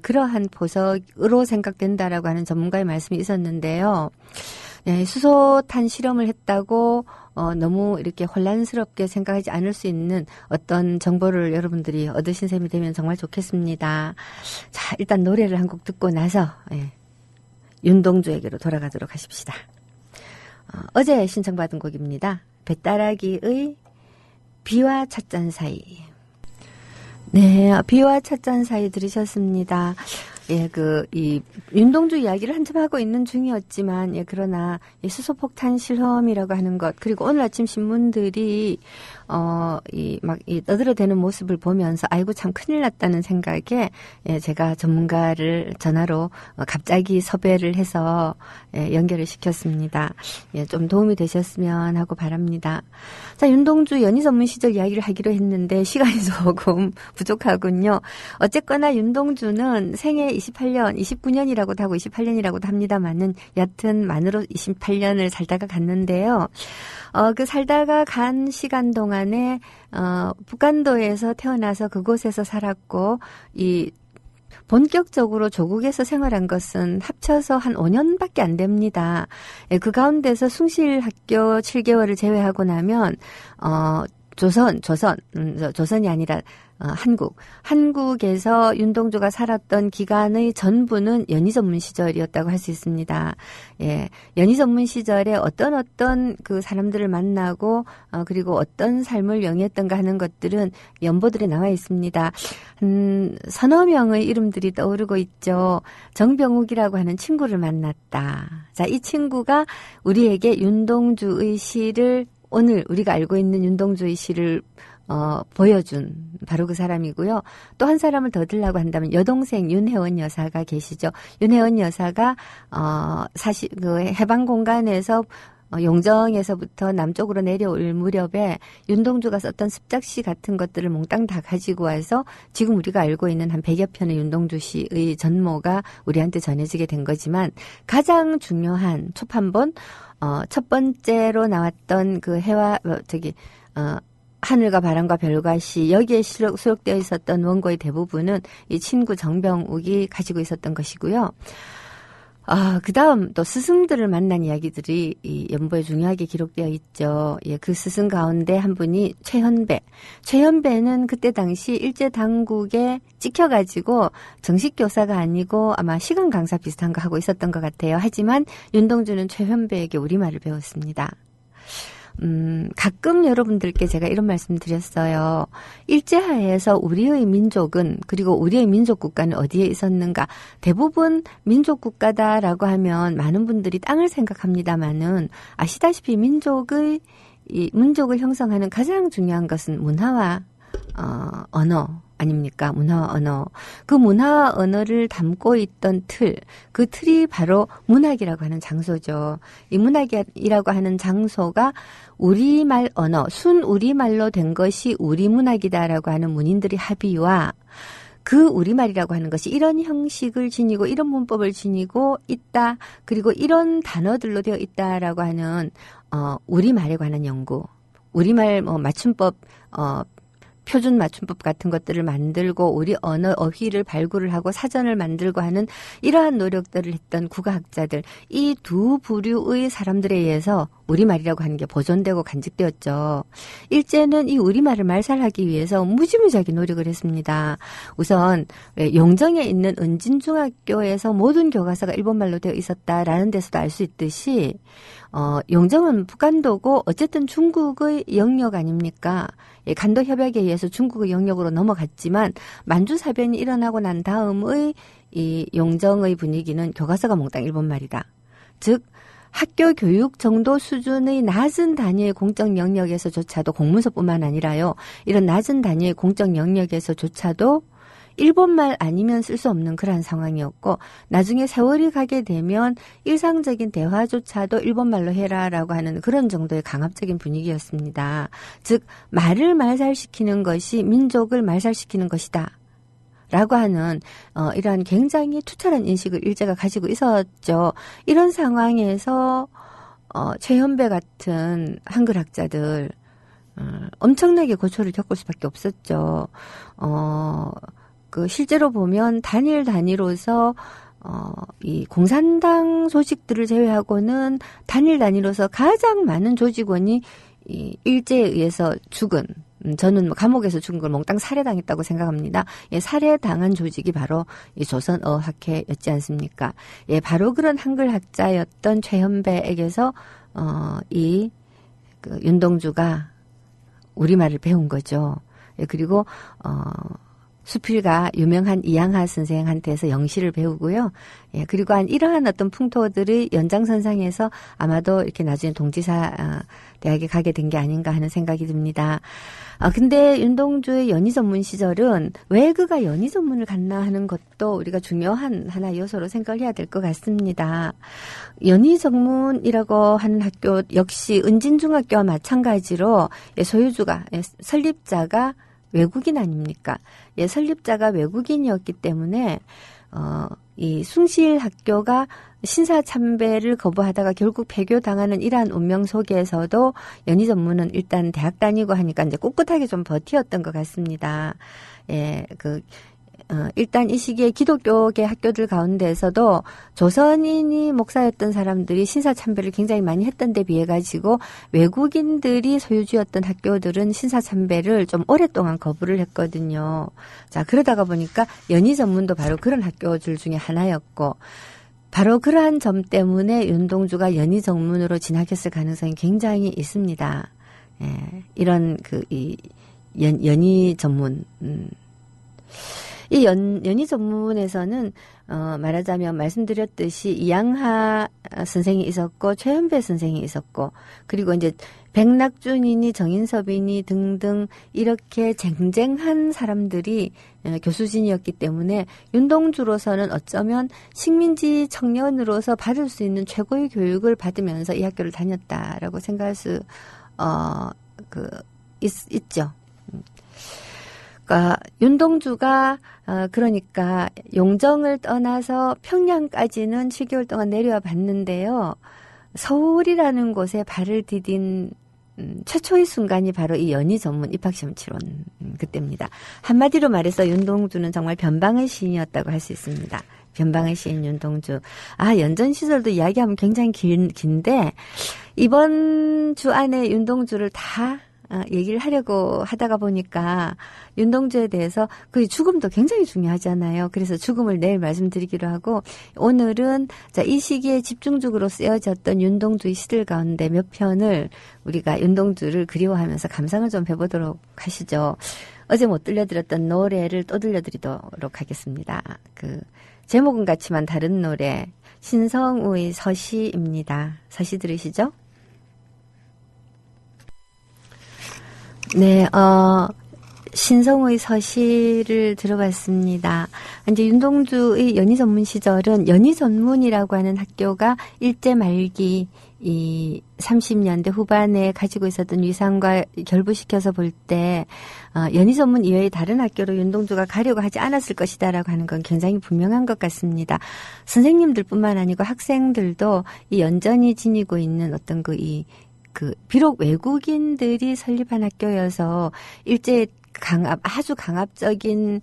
그러한 보석으로 생각된다라고 하는 전문가의 말씀이 있었는데요. 수소탄 실험을 했다고 너무 이렇게 혼란스럽게 생각하지 않을 수 있는 어떤 정보를 여러분들이 얻으신 셈이 되면 정말 좋겠습니다. 자, 일단 노래를 한 곡 듣고 나서 윤동주에게로 돌아가도록 하십시다. 어제 신청받은 곡입니다. 배따라기의 비와 찻잔 사이. 네, 비와 찻잔 사이 들으셨습니다. 이 윤동주 이야기를 한참 하고 있는 중이었지만, 그러나 이 수소폭탄 실험이라고 하는 것, 그리고 오늘 아침 신문들이 떠들어대는 모습을 보면서 아이고 참 큰일 났다는 생각에 제가 전문가를 전화로 갑자기 섭외를 해서 연결을 시켰습니다. 좀 도움이 되셨으면 하고 바랍니다. 자, 윤동주 연희 전문 시절 이야기를 하기로 했는데 시간이 조금 부족하군요. 어쨌거나 윤동주는 생애 29년이라고도 하고 28년이라고도 합니다만은 여튼 만으로 28년을 살다가 갔는데요. 살다가 간 시간 동안에, 북한도에서 태어나서 그곳에서 살았고, 본격적으로 조국에서 생활한 것은 합쳐서 한 5년밖에 안 됩니다. 그 가운데서 숭실학교 7개월을 제외하고 나면, 조선이 아니라 한국에서 윤동주가 살았던 기간의 전부는 연희 전문 시절이었다고 할 수 있습니다. 연희 전문 시절에 어떤 그 사람들을 만나고 그리고 어떤 삶을 영위했던가 하는 것들은 연보들에 나와 있습니다. 서너 명의 이름들이 떠오르고 있죠. 정병욱이라고 하는 친구를 만났다. 자, 이 친구가 우리에게 윤동주의 시를 오늘 우리가 알고 있는 윤동주의 시를 보여준 바로 그 사람이고요. 또 한 사람을 더 들라고 한다면 여동생 윤혜원 여사가 계시죠. 윤혜원 여사가 해방 공간에서 용정에서부터 남쪽으로 내려올 무렵에 윤동주가 썼던 습작시 같은 것들을 몽땅 다 가지고 와서 지금 우리가 알고 있는 한 100여 편의 윤동주 시의 전모가 우리한테 전해지게 된 거지만 가장 중요한 초판본 첫 번째로 나왔던 그 하늘과 바람과 별과 시 여기에 수록되어 있었던 원고의 대부분은 이 친구 정병욱이 가지고 있었던 것이고요. 그 다음 또 스승들을 만난 이야기들이 이 연보에 중요하게 기록되어 있죠. 그 스승 가운데 한 분이 최현배. 최현배는 그때 당시 일제당국에 찍혀가지고 정식 교사가 아니고 아마 시간 강사 비슷한 거 하고 있었던 것 같아요. 하지만 윤동주는 최현배에게 우리말을 배웠습니다. 가끔 여러분들께 제가 이런 말씀 드렸어요. 일제하에서 우리의 민족은, 그리고 우리의 민족 국가는 어디에 있었는가? 대부분 민족 국가다라고 하면 많은 분들이 땅을 생각합니다만은 아시다시피 민족의 이 민족을 형성하는 가장 중요한 것은 문화와 언어 아닙니까? 문화와 언어. 그 문화와 언어를 담고 있던 그 틀이 바로 문학이라고 하는 장소죠. 이 문학이라고 하는 장소가 우리말 언어, 순 우리말로 된 것이 우리 문학이다라고 하는 문인들의 합의와 그 우리말이라고 하는 것이 이런 형식을 지니고 이런 문법을 지니고 있다. 그리고 이런 단어들로 되어 있다라고 하는 우리말에 관한 연구. 우리말 맞춤법 표준 맞춤법 같은 것들을 만들고 우리 언어 어휘를 발굴을 하고 사전을 만들고 하는 이러한 노력들을 했던 국어학자들 이 두 부류의 사람들에 의해서 우리말이라고 하는 게 보존되고 간직되었죠. 일제는 이 우리말을 말살하기 위해서 무지무지하게 노력을 했습니다. 우선 용정에 있는 은진중학교에서 모든 교과서가 일본말로 되어 있었다라는 데서도 알 수 있듯이 용정은 북한도고 어쨌든 중국의 영역 아닙니까? 간도 협약에 의해서 중국의 영역으로 넘어갔지만 만주사변이 일어나고 난 다음의 이 용정의 분위기는 교과서가 몽땅 일본말이다. 즉 학교 교육 정도 수준의 낮은 단위의 공적 영역에서조차도 공문서뿐만 아니라요. 이런 낮은 단위의 공적 영역에서조차도 일본말 아니면 쓸 수 없는 그러한 상황이었고 나중에 세월이 가게 되면 일상적인 대화조차도 일본말로 해라라고 하는 그런 정도의 강압적인 분위기였습니다. 즉 말을 말살시키는 것이 민족을 말살시키는 것이다. 라고 하는 이러한 굉장히 투철한 인식을 일제가 가지고 있었죠. 이런 상황에서 최현배 같은 한글학자들 엄청나게 고초를 겪을 수밖에 없었죠. 실제로 보면 단일 단위로서 이 공산당 조직들을 제외하고는 단일 단위로서 가장 많은 조직원이 이 일제에 의해서 죽은 저는 감옥에서 죽은 걸 몽땅 살해당했다고 생각합니다. 예, 살해당한 조직이 바로 이 조선어학회였지 않습니까? 예, 바로 그런 한글학자였던 최현배에게서 윤동주가 우리말을 배운 거죠. 예, 그리고 수필가 유명한 이양하 선생한테서 영시를 배우고요. 예, 그리고 이러한 어떤 풍토들의 연장선상에서 아마도 이렇게 나중에 동지사 대학에 가게 된 게 아닌가 하는 생각이 듭니다. 근데 윤동주의 연희전문 시절은 왜 그가 연희전문을 갔나 하는 것도 우리가 중요한 하나 요소로 생각을 해야 될 것 같습니다. 연희전문이라고 하는 학교 역시 은진중학교와 마찬가지로 소유주가 설립자가 외국인 아닙니까? 예, 설립자가 외국인이었기 때문에 이 숭실 학교가 신사참배를 거부하다가 결국 폐교당하는 이러한 운명 속에서도 연희전문은 일단 대학 다니고 하니까 이제 꿋꿋하게 좀 버티었던 것 같습니다. 예, 일단 이 시기에 기독교계 학교들 가운데에서도 조선인이 목사였던 사람들이 신사참배를 굉장히 많이 했던 데 비해 가지고 외국인들이 소유주였던 학교들은 신사참배를 좀 오랫동안 거부를 했거든요. 자, 그러다가 보니까 연희전문도 바로 그런 학교들 중에 하나였고 바로 그러한 점 때문에 윤동주가 연희전문으로 진학했을 가능성이 굉장히 있습니다. 예, 이런 연희전문 이 연희전문에서는 말하자면 말씀드렸듯이 이양하 선생이 있었고 최현배 선생이 있었고 그리고 이제 백낙준이니 정인섭이니 등등 이렇게 쟁쟁한 사람들이 교수진이었기 때문에 윤동주로서는 어쩌면 식민지 청년으로서 받을 수 있는 최고의 교육을 받으면서 이 학교를 다녔다라고 생각할 수 있죠. 그러니까 윤동주가 그러니까 용정을 떠나서 평양까지는 7개월 동안 내려와 봤는데요. 서울이라는 곳에 발을 디딘 최초의 순간이 바로 이 연희전문 입학시험 치론 그때입니다. 한마디로 말해서 윤동주는 정말 변방의 시인이었다고 할 수 있습니다. 변방의 시인 윤동주. 연전 시절도 이야기하면 굉장히 긴데 이번 주 안에 윤동주를 다 얘기를 하려고 하다가 보니까 윤동주에 대해서 그 죽음도 굉장히 중요하잖아요. 그래서 죽음을 내일 말씀드리기로 하고 오늘은 이 시기에 집중적으로 쓰여졌던 윤동주의 시들 가운데 몇 편을 우리가 윤동주를 그리워하면서 감상을 좀 해보도록 하시죠. 어제 못 들려드렸던 노래를 또 들려드리도록 하겠습니다. 제목은 같지만 다른 노래 신성우의 서시입니다. 서시 들으시죠? 네, 신성의 서시를 들어봤습니다. 이제 윤동주의 연희 전문 시절은 연희 전문이라고 하는 학교가 일제 말기 이 30년대 후반에 가지고 있었던 위상과 결부시켜서 볼 때 연희 전문 이외의 다른 학교로 윤동주가 가려고 하지 않았을 것이다라고 하는 건 굉장히 분명한 것 같습니다. 선생님들뿐만 아니고 학생들도 이 연전이 지니고 있는 어떤 비록 외국인들이 설립한 학교여서 일제 아주 강압적인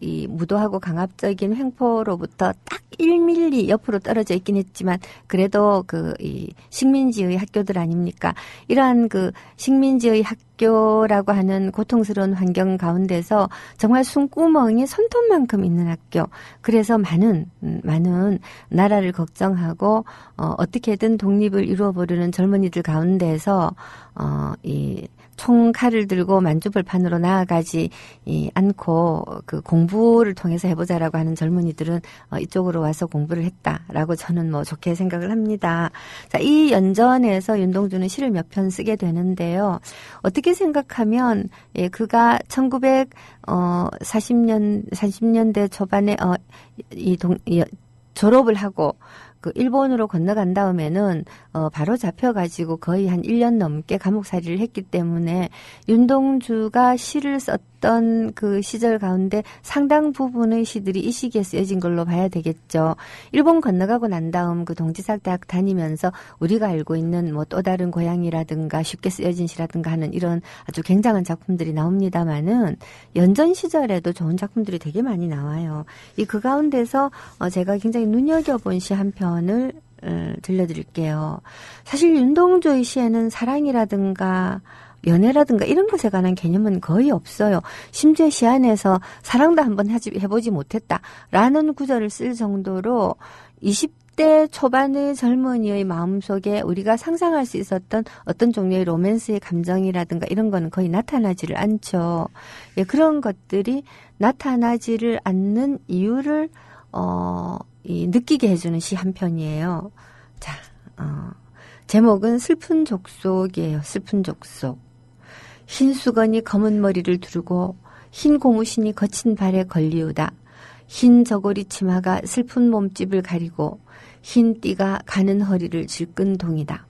이 무도하고 강압적인 횡포로부터 딱 1mm 옆으로 떨어져 있긴 했지만 그래도 이 식민지의 학교들 아닙니까? 이러한 식민지의 학교라고 하는 고통스러운 환경 가운데서 정말 숨구멍이 손톱만큼 있는 학교. 그래서 많은 나라를 걱정하고 어떻게든 독립을 이루어보려는 젊은이들 가운데서 이 총칼을 들고 만주벌판으로 나아가지 않고 공부를 통해서 해보자라고 하는 젊은이들은 이쪽으로 와서 공부를 했다라고 저는 좋게 생각을 합니다. 자, 이 연전에서 윤동주는 시를 몇 편 쓰게 되는데요. 어떻게 생각하면 그가 1940년대 초반에 졸업을 하고 일본으로 건너간 다음에는 바로 잡혀가지고 거의 한 1년 넘게 감옥살이를 했기 때문에 윤동주가 시를 썼던 그 시절 가운데 상당 부분의 시들이 이 시기에 쓰여진 걸로 봐야 되겠죠. 일본 건너가고 난 다음 동지사대학 다니면서 우리가 알고 있는 또 다른 고향이라든가 쉽게 쓰여진 시라든가 하는 이런 아주 굉장한 작품들이 나옵니다만은 연전 시절에도 좋은 작품들이 되게 많이 나와요. 그 가운데서 제가 굉장히 눈여겨본 시 한 편을 들려드릴게요. 사실 윤동주의 시에는 사랑이라든가 연애라든가 이런 것에 관한 개념은 거의 없어요. 심지어 시 안에서 사랑도 한번 해보지 못했다라는 구절을 쓸 정도로 20대 초반의 젊은이의 마음속에 우리가 상상할 수 있었던 어떤 종류의 로맨스의 감정이라든가 이런 거는 거의 나타나지를 않죠. 그런 것들이 나타나지를 않는 이유를 느끼게 해주는 시 한 편이에요. 자, 제목은 슬픈 족속이에요. 슬픈 족속. 흰 수건이 검은 머리를 두르고 흰 고무신이 거친 발에 걸리우다. 흰 저고리 치마가 슬픈 몸집을 가리고 흰 띠가 가는 허리를 질끈 동이다.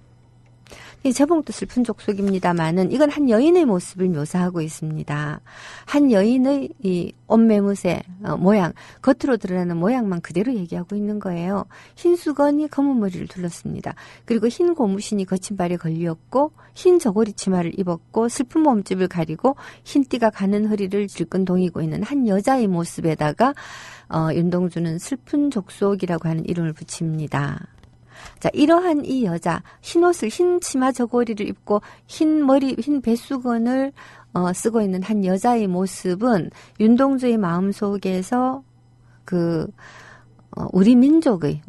이 제목도 슬픈 족속입니다만은 이건 한 여인의 모습을 묘사하고 있습니다. 한 여인의 이 옷매무새 모양, 겉으로 드러나는 모양만 그대로 얘기하고 있는 거예요. 흰 수건이 검은 머리를 둘렀습니다. 그리고 흰 고무신이 거친 발에 걸렸고 흰 저고리 치마를 입었고 슬픈 몸집을 가리고 흰 띠가 가는 허리를 질끈 동이고 있는 한 여자의 모습에다가 윤동주는 슬픈 족속이라고 하는 이름을 붙입니다. 자, 이러한 이 여자, 흰옷을, 흰 치마 저고리를 입고 흰 배수건을 쓰고 있는 한 여자의 모습은 윤동주의 마음속에서 우리 민족의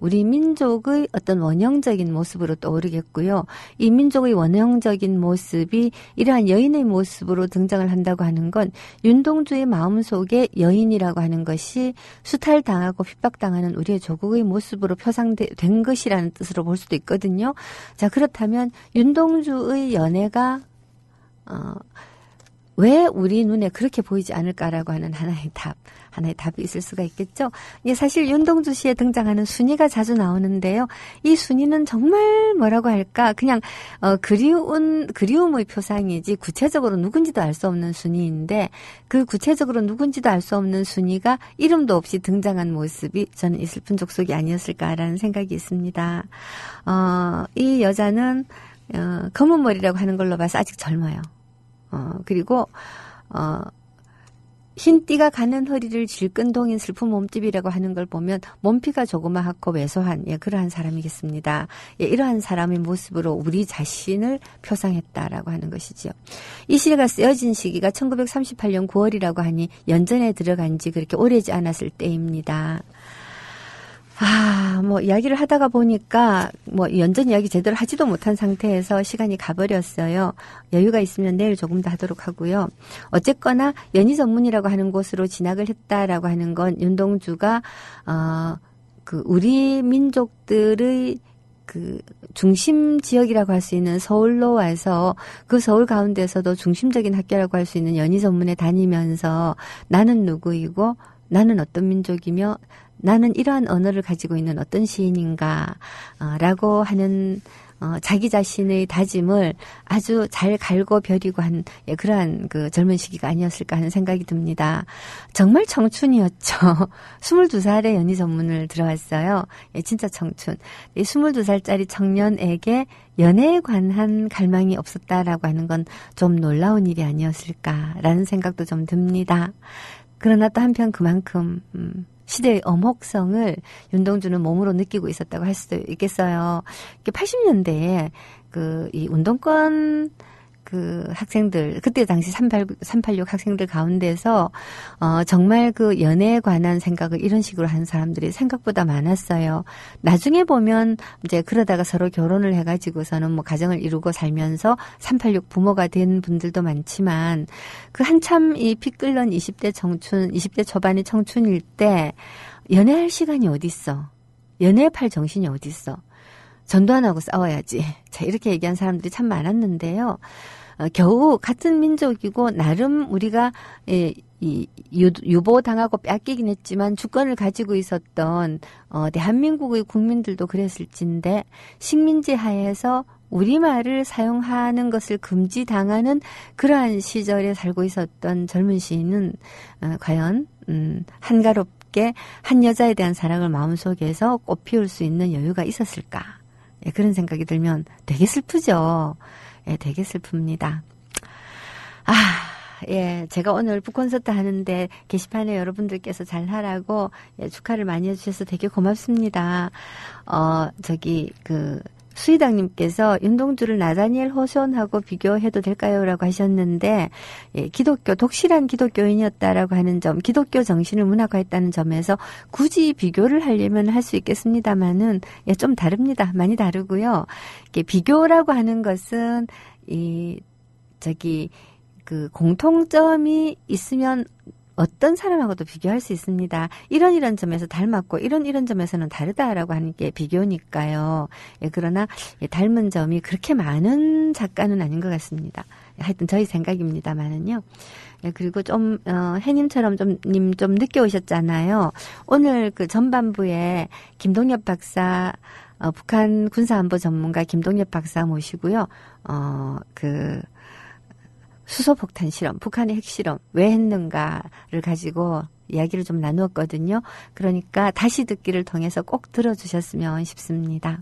어떤 원형적인 모습으로 떠오르겠고요. 이 민족의 원형적인 모습이 이러한 여인의 모습으로 등장을 한다고 하는 건 윤동주의 마음속에 여인이라고 하는 것이 수탈당하고 핍박당하는 우리의 조국의 모습으로 표상된 것이라는 뜻으로 볼 수도 있거든요. 자, 그렇다면 윤동주의 연애가 왜 우리 눈에 그렇게 보이지 않을까라고 하는 하나의 답이 있을 수가 있겠죠. 사실 윤동주 시에 등장하는 순이가 자주 나오는데요. 이 순이는 정말 뭐라고 할까? 그냥 그리움의 표상이지 구체적으로 누군지도 알 수 없는 순이인데 그 구체적으로 누군지도 알 수 없는 순이가 이름도 없이 등장한 모습이 저는 이 슬픈 족속이 아니었을까라는 생각이 있습니다. 이 여자는 검은 머리라고 하는 걸로 봐서 아직 젊어요. 그리고 흰 띠가 가는 허리를 질끈 동인 슬픈 몸집이라고 하는 걸 보면 몸피가 조그마하고 왜소한 그러한 사람이겠습니다. 이러한 사람의 모습으로 우리 자신을 표상했다라고 하는 것이죠. 이 시가 쓰여진 시기가 1938년 9월이라고 하니 연전에 들어간 지 그렇게 오래지 않았을 때입니다. 이야기를 하다가 보니까 연전 이야기 제대로 하지도 못한 상태에서 시간이 가버렸어요. 여유가 있으면 내일 조금 더 하도록 하고요. 어쨌거나 연희 전문이라고 하는 곳으로 진학을 했다라고 하는 건 윤동주가 우리 민족들의 그 중심 지역이라고 할 수 있는 서울로 와서 그 서울 가운데서도 중심적인 학교라고 할 수 있는 연희 전문에 다니면서 나는 누구이고 나는 어떤 민족이며 나는 이러한 언어를 가지고 있는 어떤 시인인가 라고 하는 자기 자신의 다짐을 아주 잘 갈고 벼리고 한 그러한 그 젊은 시기가 아니었을까 하는 생각이 듭니다. 정말 청춘이었죠. 22살에 연희 전문을 들어왔어요. 진짜 청춘. 이 22살짜리 청년에게 연애에 관한 갈망이 없었다라고 하는 건 좀 놀라운 일이 아니었을까라는 생각도 좀 듭니다. 그러나 또 한편 그만큼 시대의 엄혹성을 윤동주는 몸으로 느끼고 있었다고 할 수도 있겠어요. 80년대에 이 운동권 학생들, 그때 당시 386 학생들 가운데서, 정말 그 연애에 관한 생각을 이런 식으로 하는 사람들이 생각보다 많았어요. 나중에 보면 이제 그러다가 서로 결혼을 해가지고서는 뭐 가정을 이루고 살면서 386 부모가 된 분들도 많지만, 그 한참 이 피 끓는 20대 청춘, 20대 초반의 청춘일 때, 연애할 시간이 어딨어? 연애할 정신이 어딨어? 전도 안 하고 싸워야지. 자, 이렇게 얘기한 사람들이 참 많았는데요. 겨우 같은 민족이고 나름 우리가 유보당하고 뺏기긴 했지만 주권을 가지고 있었던 대한민국의 국민들도 그랬을진데 식민지 하에서 우리말을 사용하는 것을 금지당하는 그러한 시절에 살고 있었던 젊은 시인은 과연 한가롭게 한 여자에 대한 사랑을 마음속에서 꽃피울 수 있는 여유가 있었을까? 예, 그런 생각이 들면 되게 슬프죠. 예, 되게 슬픕니다. 예, 제가 오늘 북콘서트 하는데 게시판에 여러분들께서 잘 하라고 축하를 많이 해주셔서 되게 고맙습니다. 수희당님께서 윤동주를 나다니엘 호손하고 비교해도 될까요? 라고 하셨는데, 예, 독실한 기독교인이었다라고 하는 점, 기독교 정신을 문학화했다는 점에서 굳이 비교를 하려면 할 수 있겠습니다만은, 예, 좀 다릅니다. 많이 다르고요. 이게 비교라고 하는 것은, 공통점이 있으면 어떤 사람하고도 비교할 수 있습니다. 이런 점에서 닮았고 이런 점에서는 다르다라고 하는 게 비교니까요. 예, 그러나 닮은 점이 그렇게 많은 작가는 아닌 것 같습니다. 하여튼 저희 생각입니다만은요. 예, 그리고 좀 해님처럼 님 좀 늦게 오셨잖아요. 오늘 그 전반부에 김동엽 박사 북한 군사안보 전문가 김동엽 박사 모시고요. 수소폭탄 실험, 북한의 핵실험 왜 했는가를 가지고 이야기를 좀 나누었거든요. 그러니까 다시 듣기를 통해서 꼭 들어주셨으면 싶습니다.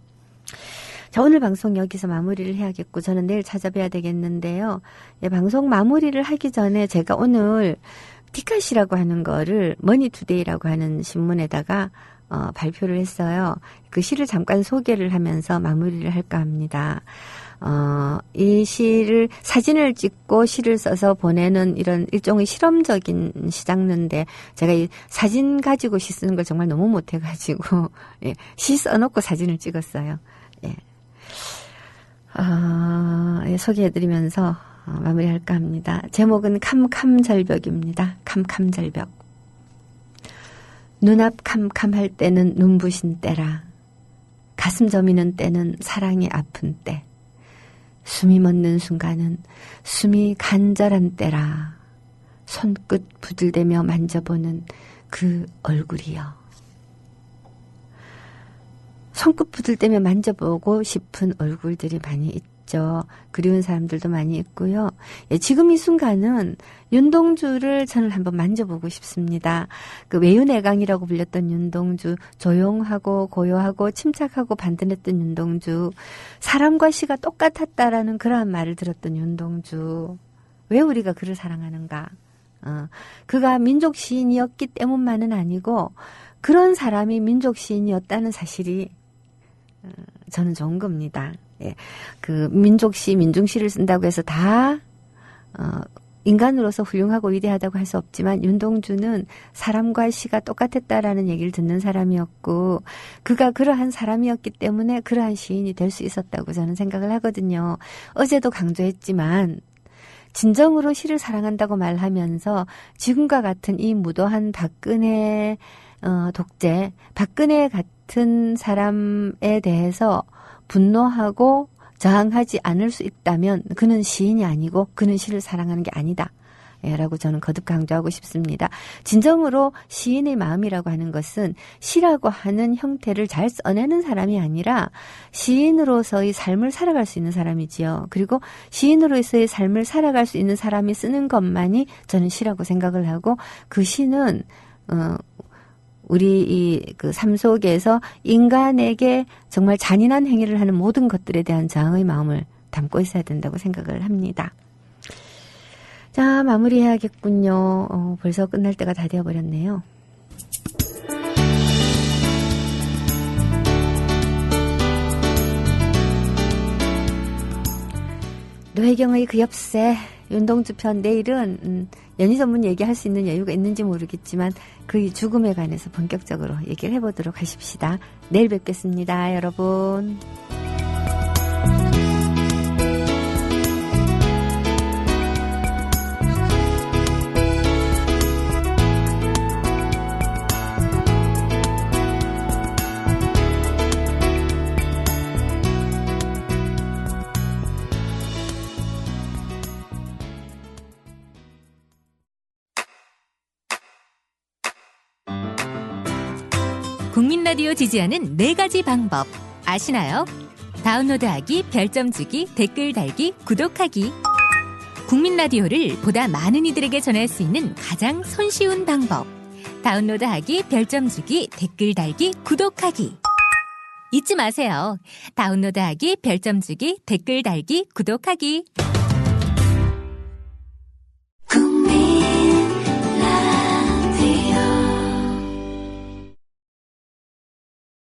자, 오늘 방송 여기서 마무리를 해야겠고 저는 내일 찾아뵈야 되겠는데요. 예, 방송 마무리를 하기 전에 제가 오늘 티카시라고 하는 거를 머니투데이라고 하는 신문에다가 발표를 했어요. 그 시를 잠깐 소개를 하면서 마무리를 할까 합니다. 이 시를 사진을 찍고 시를 써서 보내는 이런 일종의 실험적인 시장인데 제가 이 사진 가지고 시 쓰는 걸 정말 너무 못해가지고 예, 시 써놓고 사진을 찍었어요. 예. 예, 소개해드리면서 마무리할까 합니다. 제목은 캄캄절벽입니다. 캄캄절벽. 눈앞 캄캄할 때는 눈부신 때라. 가슴 저미는 때는 사랑이 아픈 때. 숨이 멎는 순간은 숨이 간절한 때라. 손끝 부들대며 만져보는 그 얼굴이여. 손끝 부들대며 만져보고 싶은 얼굴들이 많이 있죠. 그리운 사람들도 많이 있고요. 예, 지금 이 순간은 윤동주를 저는 한번 만져보고 싶습니다. 그 외유내강이라고 불렸던 윤동주, 조용하고 고요하고 침착하고 반듯했던 윤동주, 사람과 시가 똑같았다라는 그러한 말을 들었던 윤동주. 왜 우리가 그를 사랑하는가? 그가 민족 시인이었기 때문만은 아니고 그런 사람이 민족 시인이었다는 사실이 저는 좋은 겁니다. 예, 그 민족시, 민중시를 쓴다고 해서 다 인간으로서 훌륭하고 위대하다고 할 수 없지만 윤동주는 사람과 시가 똑같았다라는 얘기를 듣는 사람이었고 그가 그러한 사람이었기 때문에 그러한 시인이 될 수 있었다고 저는 생각을 하거든요. 어제도 강조했지만 진정으로 시를 사랑한다고 말하면서 지금과 같은 이 무도한 박근혜 독재, 박근혜 같은 사람에 대해서 분노하고 저항하지 않을 수 있다면 그는 시인이 아니고 그는 시를 사랑하는 게 아니다. 라고 저는 거듭 강조하고 싶습니다. 진정으로 시인의 마음이라고 하는 것은 시라고 하는 형태를 잘 써내는 사람이 아니라 시인으로서의 삶을 살아갈 수 있는 사람이지요. 그리고 시인으로서의 삶을 살아갈 수 있는 사람이 쓰는 것만이 저는 시라고 생각을 하고 그 시는 우리 그 삶 속에서 인간에게 정말 잔인한 행위를 하는 모든 것들에 대한 저항의 마음을 담고 있어야 된다고 생각을 합니다. 자, 마무리해야겠군요. 벌써 끝날 때가 다 되어버렸네요. 노혜경의 그 엽새 윤동주 편 내일은 연희 전문 얘기할 수 있는 여유가 있는지 모르겠지만 그의 죽음에 관해서 본격적으로 얘기를 해보도록 하십시다. 내일 뵙겠습니다, 여러분. 국민 라디오 지지하는 4가지 방법 아시나요? 다운로드하기, 별점 주기, 댓글 달기, 구독하기. 국민 라디오를 보다 많은 이들에게 전할 수 있는 가장 손쉬운 방법. 다운로드하기, 별점 주기, 댓글 달기, 구독하기. 잊지 마세요. 다운로드하기, 별점 주기, 댓글 달기, 구독하기.